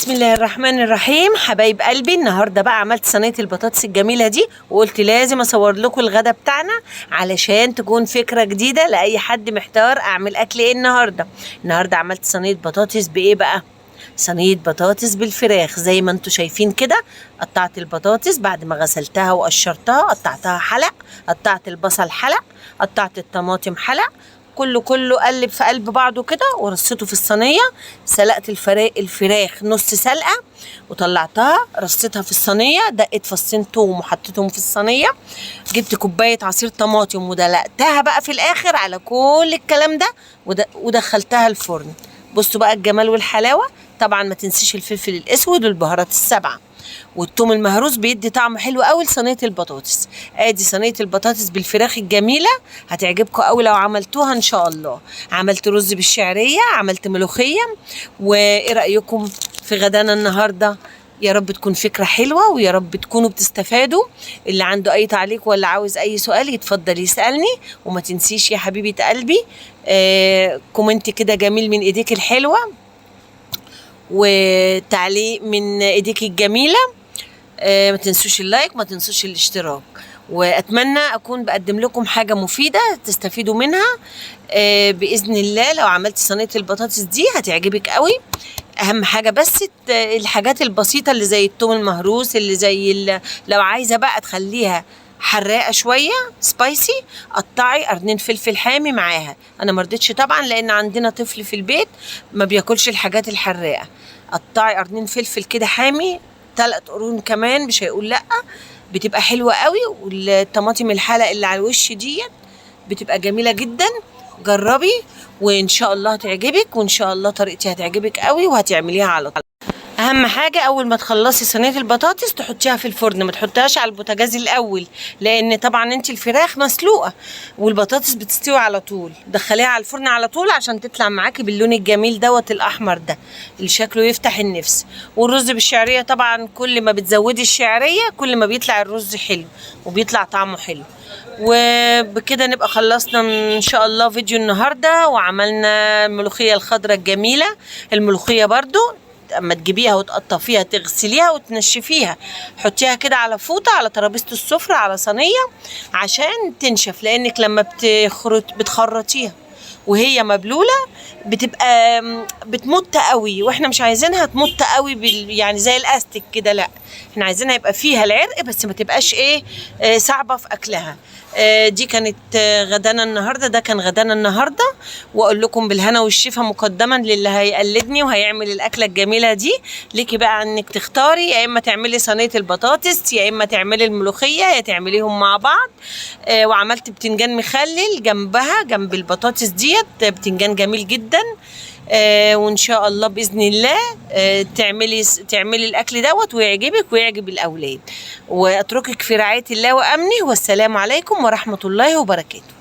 بسم الله الرحمن الرحيم. حبايب قلبي، النهارده بقى عملت صينيه البطاطس الجميله دي، وقلت لازم اصور لكم الغدا بتاعنا علشان تكون فكره جديده لاي حد محتار اعمل اكل ايه النهارده. عملت صينيه بطاطس بايه بقى؟ صينيه بطاطس بالفراخ زي ما انتم شايفين كده. قطعت البطاطس بعد ما غسلتها وقشرتها، قطعتها حلق، قطعت البصل حلق، قطعت الطماطم حلق، كله قلب في قلب بعضه كده ورصيته في الصينيه. سلقت الفراخ نص سلقه وطلعتها رصيتها في الصينيه، دقت فصين توم وحطيتهم في الصينيه. جبت كوبايه عصير طماطم ودلقتها بقى في الاخر على كل الكلام ده ودخلتها الفرن. بصوا بقى الجمال والحلاوه. طبعا ما تنسيش الفلفل الاسود والبهارات السبعه والثوم المهروس، بيدي طعم حلو قوي لصينيه البطاطس. ادي صينيه البطاطس بالفراخ الجميله، هتعجبكم قوي لو عملتوها ان شاء الله. عملت رز بالشعريه، عملت ملوخيه. وايه رايكم في غدانا النهارده؟ يا رب تكون فكره حلوه ويا رب تكونوا بتستفادوا. اللي عنده اي تعليق ولا عاوز اي سؤال يتفضل يسالني. وما تنسيش يا حبيبه قلبي كومنت كده جميل من ايديك الحلوه وتعليق من ايديك الجميله. ما تنسوش اللايك، ما تنسوش الاشتراك. واتمنى اكون بقدم لكم حاجه مفيده تستفيدوا منها باذن الله. لو عملت صينيه البطاطس دي هتعجبك قوي. اهم حاجه بس الحاجات البسيطه اللي زي الثوم المهروس، اللي زي لو عايزه بقى تخليها حراقه شويه سبايسي، قطعي قرنين فلفل حامي معاها. انا ما رضيتش طبعا لان عندنا طفل في البيت ما بياكلش الحاجات الحراقه. قطعي قرنين فلفل كده حامي، 3 قرون كمان مش هيقول لا، بتبقى حلوه قوي. والطماطم الحلق اللي على الوش ديت بتبقى جميله جدا. جربي وان شاء الله هتعجبك، وان شاء الله طريقتي هتعجبك قوي وهتعمليها على طول. اهم حاجه اول ما تخلصي صينيه البطاطس تحطيها في الفرن، ما تحطيهاش على البوتاجاز الاول، لان طبعا انت الفراخ مسلوقه والبطاطس بتستوي على طول. دخليها على الفرن على طول عشان تطلع معاكي باللون الجميل دوت الاحمر ده اللي شكله يفتح النفس. والرز بالشعريه طبعا كل ما بتزودي الشعريه كل ما بيطلع الرز حلو وبيطلع طعمه حلو. وبكده نبقى خلصنا ان شاء الله فيديو النهارده. وعملنا الملوخيه الخضراء الجميله. الملوخيه برضو اما تجيبيها وتقطفيها تغسليها وتنشفيها، حطيها كده على فوطه على ترابيزه السفره على صينيه عشان تنشف، لانك لما بتخرطيها وهي مبلوله بتبقى بتمط قوي، واحنا مش عايزينها تمط قوي يعني زي الاستيك كده، لا احنا عايزينها يبقى فيها العرق بس ما تبقاش صعبه في اكلها. دي كانت غدانا النهارده، ده كان غدانا النهارده. واقول لكم بالهنا والشفا مقدما للي هيقلدني وهيعمل الاكله الجميله دي. ليكي بقى انك تختاري، يا اما تعملي صينيه البطاطس يا اما تعملي الملوخيه يا تعمليهم مع بعض. وعملت بتنجان مخلل جنبها جنب البطاطس ديت، بتنجان جميل جدا. وان شاء الله باذن الله تعملي الاكل دوت ويعجبك ويعجب الاولاد. واتركك في رعايه الله وامنه، والسلام عليكم ورحمه الله وبركاته.